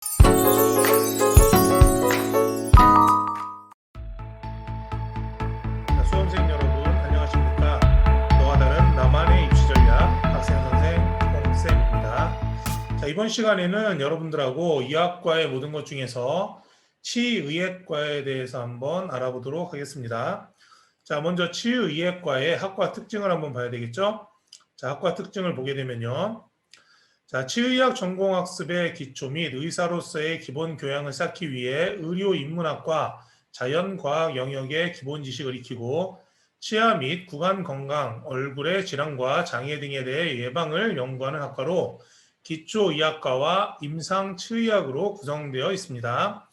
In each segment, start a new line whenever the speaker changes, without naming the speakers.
자, 수험생 여러분 안녕하십니까? 너와 다른 나만의 입시 전략 학생 선생 홍쌤입니다. 자, 이번 시간에는 여러분들하고 이 학과의 모든 것 중에서 치의학과에 대해서 한번 알아보도록 하겠습니다. 자, 먼저 치의학과의 학과 특징을 한번 봐야 되겠죠? 자, 학과 특징을 보게 되면요. 자, 치의학 전공학습의 기초 및 의사로서의 기본 교양을 쌓기 위해 의료인문학과 자연과학 영역의 기본 지식을 익히고 치아 및 구강 건강, 얼굴의 질환과 장애 등에 대해 예방을 연구하는 학과로 기초의학과와 임상치의학으로 구성되어 있습니다.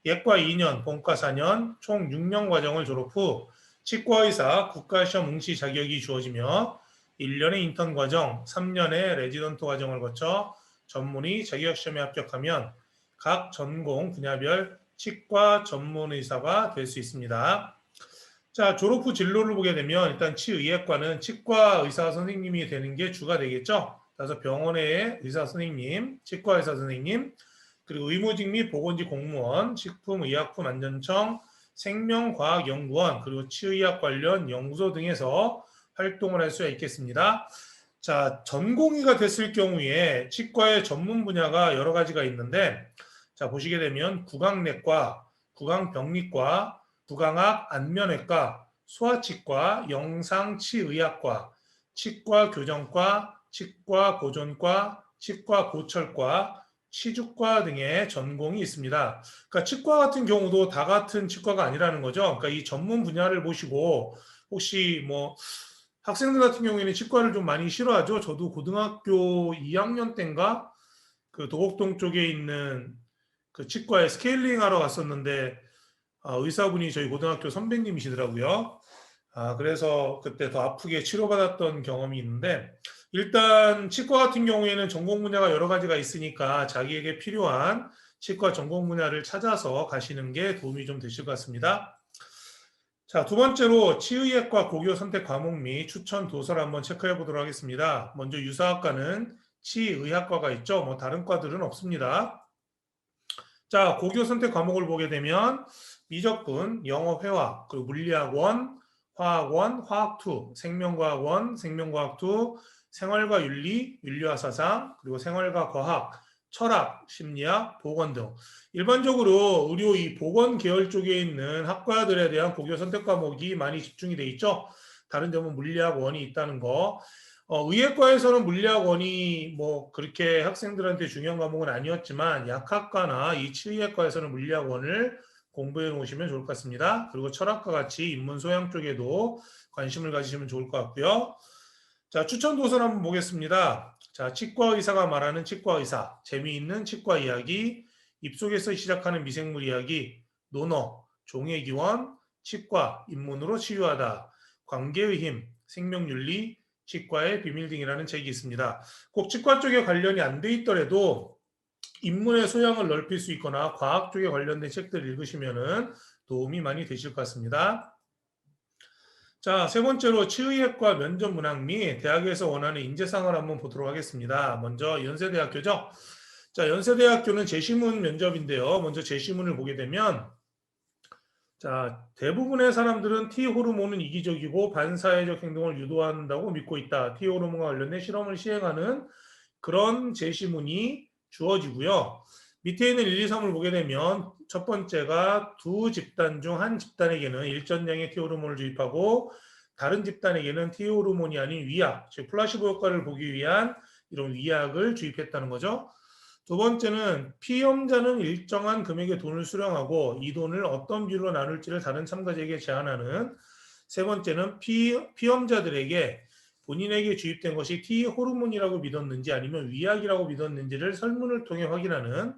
예과 2년, 본과 4년, 총 6년 과정을 졸업 후 치과의사 국가시험 응시 자격이 주어지며 1년의 인턴 과정, 3년의 레지던트 과정을 거쳐 전문의 자격시험에 합격하면 각 전공 분야별 치과 전문의사가 될 수 있습니다. 자, 졸업 후 진로를 보게 되면 일단 치의학과는 치과 의사 선생님이 되는 게 주가 되겠죠. 그래서 병원의 의사 선생님, 치과 의사 선생님, 그리고 의무직 및 보건직 공무원, 식품의약품안전청, 생명과학연구원, 그리고 치의학 관련 연구소 등에서 활동을 할 수가 있겠습니다. 자, 전공의가 됐을 경우에 치과의 전문 분야가 여러 가지가 있는데, 자, 보시게 되면 구강내과, 구강병리과, 구강학 안면외과, 소아치과, 영상치의학과, 치과교정과, 치과보존과, 치과고철과, 시주과 등의 전공이 있습니다. 그러니까 치과 같은 경우도 다 같은 치과가 아니라는 거죠. 그러니까 이 전문 분야를 보시고 혹시 뭐 학생들 같은 경우에는 치과를 좀 많이 싫어하죠. 저도 고등학교 2학년 때인가 그 도곡동 쪽에 있는 그 치과에 스케일링 하러 갔었는데 의사분이 저희 고등학교 선배님이시더라고요. 그래서 그때 더 아프게 치료받았던 경험이 있는데 일단 치과 같은 경우에는 전공 분야가 여러 가지가 있으니까 자기에게 필요한 치과 전공 분야를 찾아서 가시는 게 도움이 좀 되실 것 같습니다. 자, 두 번째로 치의학과 고교 선택 과목 및 추천 도서를 한번 체크해 보도록 하겠습니다. 먼저 유사학과는 치의학과가 있죠. 뭐 다른 과들은 없습니다. 자, 고교 선택 과목을 보게 되면 미적분, 영어 회화, 그리고 물리학 1, 화학 1, 화학 2, 생명과학 1, 생명과학 2, 생활과 윤리, 윤리와 사상, 그리고 생활과 과학, 철학, 심리학, 보건 등 일반적으로 의료 이 보건 계열 쪽에 있는 학과들에 대한 고교 선택 과목이 많이 집중이 돼 있죠. 다른 점은 물리학 1이 있다는 거. 의예과에서는 물리학 1이 뭐 그렇게 학생들한테 중요한 과목은 아니었지만 약학과나 이 치의학과에서는 물리학 1을 공부해 놓으시면 좋을 것 같습니다. 그리고 철학과 같이 인문 소양 쪽에도 관심을 가지시면 좋을 것 같고요. 자, 추천 도서를 한번 보겠습니다. 자, 치과 의사가 말하는 치과 의사, 재미있는 치과 이야기, 입속에서 시작하는 미생물 이야기, 논어, 종의 기원, 치과, 입문으로 치유하다, 관계의 힘, 생명윤리, 치과의 비밀 등이라는 책이 있습니다. 꼭 치과 쪽에 관련이 안 돼 있더라도 인문의 소양을 넓힐 수 있거나 과학 쪽에 관련된 책들을 읽으시면 도움이 많이 되실 것 같습니다. 자, 세 번째로 치의학과 면접 문항 및 대학에서 원하는 인재상을 한번 보도록 하겠습니다. 먼저 연세대학교죠. 자, 연세대학교는 재시문 면접인데요. 먼저 재시문을 보게 되면 자, 대부분의 사람들은 T 호르몬은 이기적이고 반사회적 행동을 유도한다고 믿고 있다. T 호르몬과 관련된 실험을 시행하는 그런 제시문이 주어지고요. 밑에 있는 1, 2, 3을 보게 되면 첫 번째가 두 집단 중 한 집단에게는 일정량의 T 호르몬을 주입하고 다른 집단에게는 T 호르몬이 아닌 위약, 즉 플라시보 효과를 보기 위한 이런 위약을 주입했다는 거죠. 두 번째는 피험자는 일정한 금액의 돈을 수령하고 이 돈을 어떤 비율로 나눌지를 다른 참가자에게 제안하는 세 번째는 피험자들에게 본인에게 주입된 것이 T 호르몬이라고 믿었는지 아니면 위약이라고 믿었는지를 설문을 통해 확인하는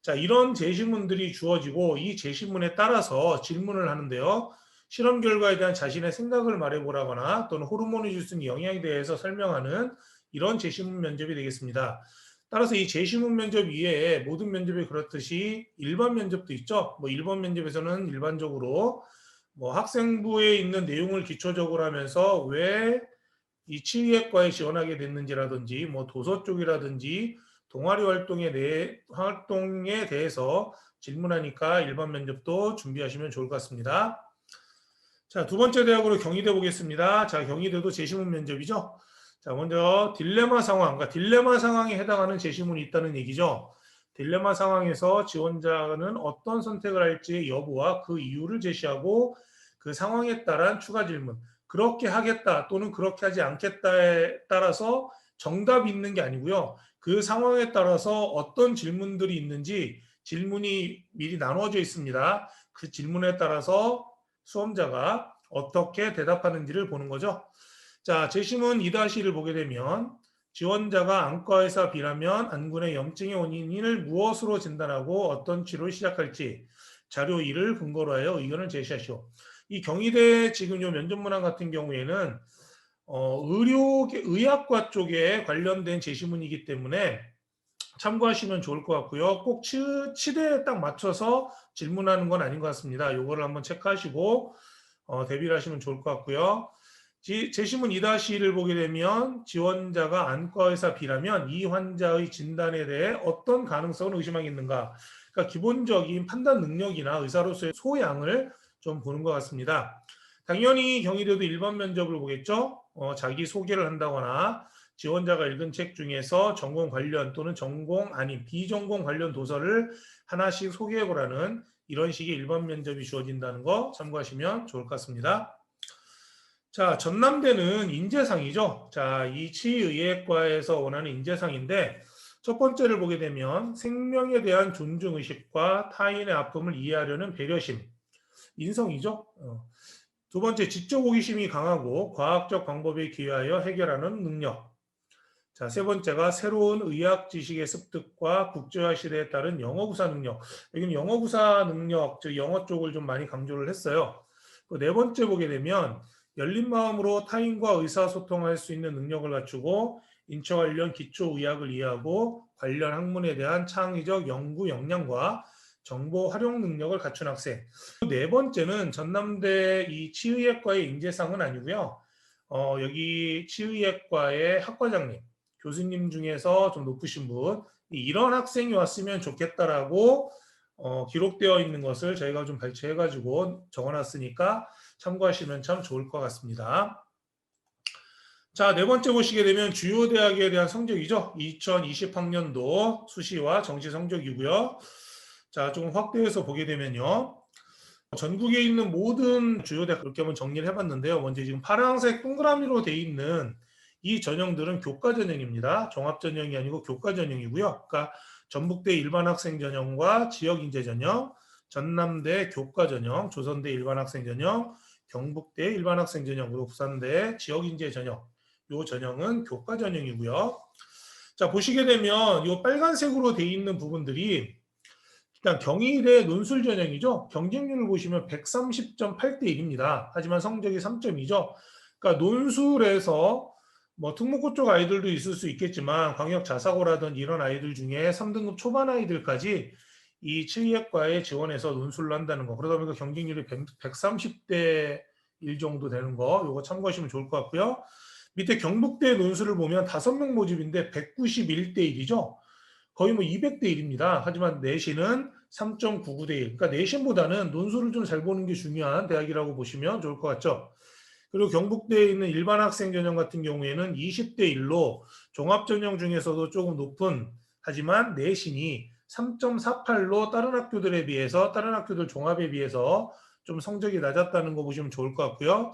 자, 이런 제시문들이 주어지고 이 제시문에 따라서 질문을 하는데요. 실험 결과에 대한 자신의 생각을 말해보라거나 또는 호르몬이 줄 수 있는 영향에 대해서 설명하는 이런 제시문 면접이 되겠습니다. 따라서 이 제시문 면접 이외에 모든 면접이 그렇듯이 일반 면접도 있죠. 뭐 일반 면접에서는 일반적으로 뭐 학생부에 있는 내용을 기초적으로 하면서 왜 이 치의학과에 지원하게 됐는지라든지 뭐 도서 쪽이라든지 동아리 활동에 대해서 질문하니까 일반 면접도 준비하시면 좋을 것 같습니다. 자, 두 번째 대학으로 경희대 보겠습니다. 자, 경희대도 제시문 면접이죠. 자, 먼저 딜레마 상황, 그러니까 딜레마 상황에 해당하는 제시문이 있다는 얘기죠. 딜레마 상황에서 지원자는 어떤 선택을 할지 여부와 그 이유를 제시하고 그 상황에 따른 추가 질문, 그렇게 하겠다 또는 그렇게 하지 않겠다에 따라서 정답이 있는 게 아니고요. 그 상황에 따라서 어떤 질문들이 있는지 질문이 미리 나누어져 있습니다. 그 질문에 따라서 수험자가 어떻게 대답하는지를 보는 거죠. 자, 제시문 2-1을 보게 되면 지원자가 안과의사 B라면 안군의 염증의 원인을 무엇으로 진단하고 어떤 치료를 시작할지 자료 2를 근거로 하여 의견을 제시하시오. 이 경희대 지금 요 면접 문항 같은 경우에는 의학과 쪽에 관련된 제시문이기 때문에 참고하시면 좋을 것 같고요. 꼭 치대에 딱 맞춰서 질문하는 건 아닌 것 같습니다. 요거를 한번 체크하시고 대비를 하시면 좋을 것 같고요. 제시문 2-2를 보게 되면 지원자가 안과의사 B라면 이 환자의 진단에 대해 어떤 가능성을 의심하겠는가. 그러니까 기본적인 판단 능력이나 의사로서의 소양을 좀 보는 것 같습니다. 당연히 경희대도 일반 면접을 보겠죠. 자기 소개를 한다거나 지원자가 읽은 책 중에서 전공 관련 또는 전공 아닌 비전공 관련 도서를 하나씩 소개해보라는 이런 식의 일반 면접이 주어진다는 거 참고하시면 좋을 것 같습니다. 자, 전남대는 인재상이죠. 자, 이 치의학과에서 원하는 인재상인데 첫 번째를 보게 되면 생명에 대한 존중의식과 타인의 아픔을 이해하려는 배려심, 인성이죠. 두 번째, 지적 호기심이 강하고 과학적 방법에 기여하여 해결하는 능력. 자, 세 번째가 새로운 의학 지식의 습득과 국제화 시대에 따른 영어구사 능력. 여기는 영어구사 능력, 즉 영어 쪽을 좀 많이 강조를 했어요. 네 번째 보게 되면 열린 마음으로 타인과 의사소통할 수 있는 능력을 갖추고 인체 관련 기초의학을 이해하고 관련 학문에 대한 창의적 연구 역량과 정보 활용 능력을 갖춘 학생. 네 번째는 전남대 이 치의학과의 인재상은 아니고요. 여기 치의학과의 학과장님, 교수님 중에서 좀 높으신 분, 이런 학생이 왔으면 좋겠다라고 기록되어 있는 것을 저희가 좀 발췌해가지고 적어놨으니까 참고하시면 참 좋을 것 같습니다. 자, 네 번째 보시게 되면 주요 대학에 대한 성적이죠. 2020학년도 수시와 정시 성적이고요. 자, 좀 확대해서 보게 되면요. 전국에 있는 모든 주요 대학 그렇게 한번 정리를 해봤는데요. 먼저 지금 파란색 동그라미로 돼 있는 이 전형들은 교과 전형입니다. 종합 전형이 아니고 교과 전형이고요. 그러니까 전북대 일반 학생 전형과 지역 인재 전형, 전남대 교과 전형, 조선대 일반 학생 전형, 경북대 일반 학생 전형, 그리고 부산대 지역 인재 전형. 요 전형은 교과 전형이고요. 자, 보시게 되면 요 빨간색으로 돼 있는 부분들이 일단 경희대 논술 전형이죠. 경쟁률을 보시면 130.8대 1입니다. 하지만 성적이 3.2죠. 그러니까 논술에서 뭐 특목고 쪽 아이들도 있을 수 있겠지만 광역 자사고라든 이런 아이들 중에 3등급 초반 아이들까지 이 치의학과에 지원해서 논술을 한다는 거. 그러다 보니까 경쟁률이 130대 1 정도 되는 거. 요거 참고하시면 좋을 것 같고요. 밑에 경북대 논술을 보면 5명 모집인데 191대 1이죠. 거의 뭐 200대 1입니다. 하지만 내신은 3.99대 1. 그러니까 내신보다는 논술을 좀 잘 보는 게 중요한 대학이라고 보시면 좋을 것 같죠. 그리고 경북대에 있는 일반 학생 전형 같은 경우에는 20대 1로 종합 전형 중에서도 조금 높은, 하지만 내신이 3.48로 다른 학교들에 비해서, 다른 학교들 종합에 비해서 좀 성적이 낮았다는 거 보시면 좋을 것 같고요.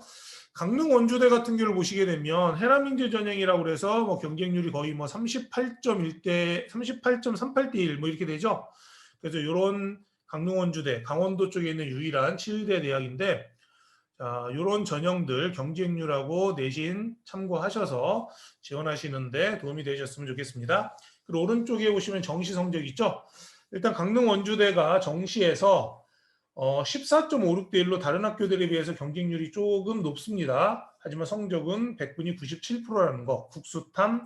강릉 원주대 같은 경우를 보시게 되면 해남인재 전형이라고 그래서 뭐 경쟁률이 거의 뭐 38.1대 38.38대 1 뭐 이렇게 되죠. 그래서 이런 강릉 원주대, 강원도 쪽에 있는 유일한 치의대 대학인데, 자, 이런 전형들 경쟁률하고 내신 참고하셔서 지원하시는데 도움이 되셨으면 좋겠습니다. 그리고 오른쪽에 보시면 정시 성적 있죠. 일단 강릉 원주대가 정시에서 14.56대 1로 다른 학교들에 비해서 경쟁률이 조금 높습니다. 하지만 성적은 100분이 97%라는 거, 국수탐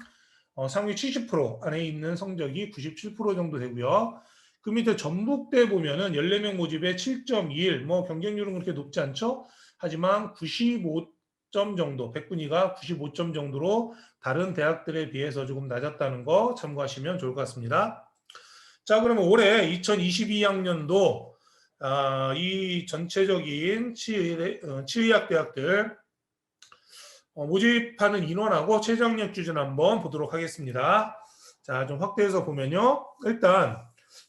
상위 70% 안에 있는 성적이 97% 정도 되고요. 그 밑에 전북대 보면은 14명 모집에 7.21, 뭐 경쟁률은 그렇게 높지 않죠. 하지만 95점 정도, 백분위가 95점 정도로 다른 대학들에 비해서 조금 낮았다는 거 참고하시면 좋을 것 같습니다. 자, 그러면 올해 2022학년도 이 전체적인 치의학 대학들 모집하는 인원하고 최저학력 기준 한번 보도록 하겠습니다. 자, 좀 확대해서 보면요. 일단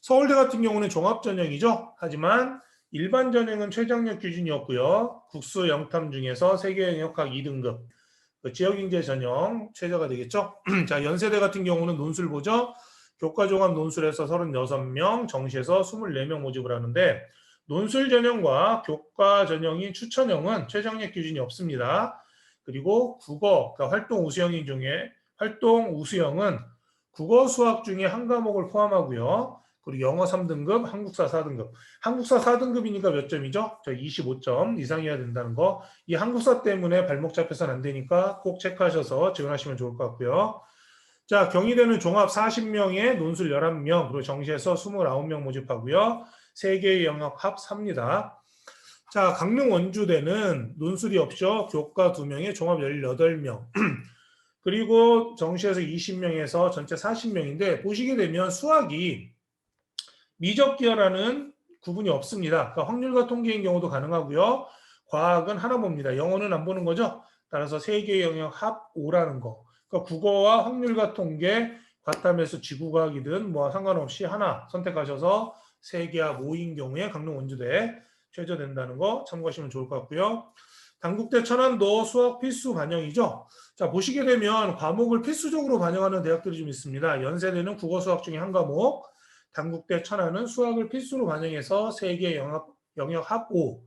서울대 같은 경우는 종합전형이죠. 하지만 일반 전형은 최저학력 기준이었고요. 국수 영탐 중에서 세계영역학 2등급 지역인재 전형 최저가 되겠죠. 자, 연세대 같은 경우는 논술 보죠. 교과종합 논술에서 36명, 정시에서 24명 모집을 하는데 논술 전형과 교과 전형인 추천형은 최저학력 기준이 없습니다. 그리고 국어, 그러니까 활동 우수형인 중에 활동 우수형은 국어 수학 중에 한 과목을 포함하고요. 그리고 영어 3등급, 한국사 4등급. 한국사 4등급이니까 몇 점이죠? 25점 이상이어야 된다는 거. 이 한국사 때문에 발목 잡혀서는 안 되니까 꼭 체크하셔서 지원하시면 좋을 것 같고요. 자, 경희대는 종합 40명에 논술 11명, 그리고 정시에서 29명 모집하고요. 3개의 영역 합 4입니다. 자, 강릉 원주대는 논술이 없죠. 교과 2명에 종합 18명. 그리고 정시에서 20명에서 전체 40명인데 보시게 되면 수학이 미적기하라는 구분이 없습니다. 그러니까 확률과 통계인 경우도 가능하고요. 과학은 하나 봅니다. 영어는 안 보는 거죠. 따라서 3개의 영역 합 5라는 거. 그러니까 국어와 확률과 통계, 과탐에서 지구과학이든 뭐 상관없이 하나 선택하셔서 3개 합 5인 경우에 강릉 원주대 최저된다는 거 참고하시면 좋을 것 같고요. 단국대 천안도 수학 필수 반영이죠. 자, 보시게 되면 과목을 필수적으로 반영하는 대학들이 좀 있습니다. 연세대는 국어 수학 중에 한 과목, 단국대 천안은 수학을 필수로 반영해서 3개 영역 합 5,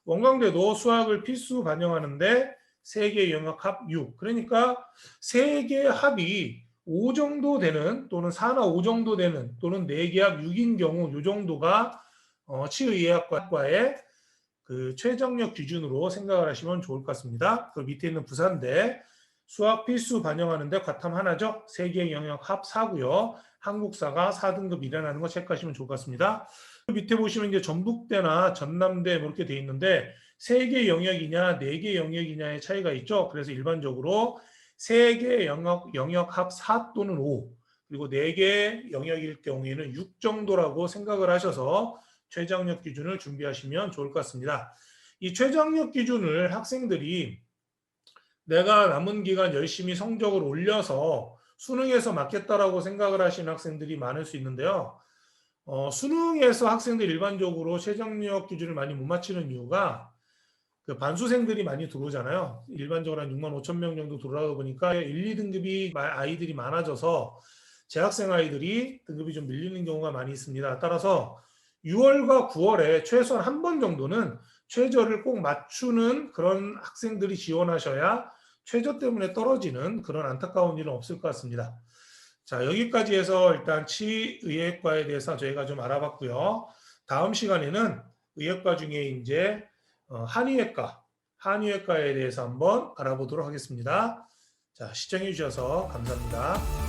원광대도 수학을 필수 반영하는데 3개 영역 합 6. 그러니까 3개 합이 5 정도 되는 또는 4나 5 정도 되는 또는 4개 합 6인 경우 이 정도가 치의학과의 그 최저학력 기준으로 생각을 하시면 좋을 것 같습니다. 그 밑에 있는 부산대 수학 필수 반영하는데 과탐 하나죠. 3개 영역 합 4고요. 한국사가 4등급 일어나는 거 체크하시면 좋을 것 같습니다. 그 밑에 보시면 이제 전북대나 전남대 뭐 이렇게 돼 있는데 3개 영역이냐 4개 영역이냐의 차이가 있죠. 그래서 일반적으로 3개 영역 합 4 또는 5 그리고 4개 영역일 경우에는 6 정도라고 생각을 하셔서 최저학력 기준을 준비하시면 좋을 것 같습니다. 이 최저학력 기준을 학생들이 내가 남은 기간 열심히 성적을 올려서 수능에서 맞겠다라고 생각을 하시는 학생들이 많을 수 있는데요. 수능에서 학생들이 일반적으로 최저학력 기준을 많이 못 맞추는 이유가 그 반수생들이 많이 들어오잖아요. 일반적으로 한 6만 5천 명 정도 들어오다 보니까 1, 2등급이 아이들이 많아져서 재학생 아이들이 등급이 좀 밀리는 경우가 많이 있습니다. 따라서 6월과 9월에 최소한 한 번 정도는 최저를 꼭 맞추는 그런 학생들이 지원하셔야 최저 때문에 떨어지는 그런 안타까운 일은 없을 것 같습니다. 자, 여기까지 해서 일단 치의학과에 대해서 저희가 좀 알아봤고요. 다음 시간에는 의학과 중에 이제 한의학과에 대해서 한번 알아보도록 하겠습니다. 자, 시청해 주셔서 감사합니다.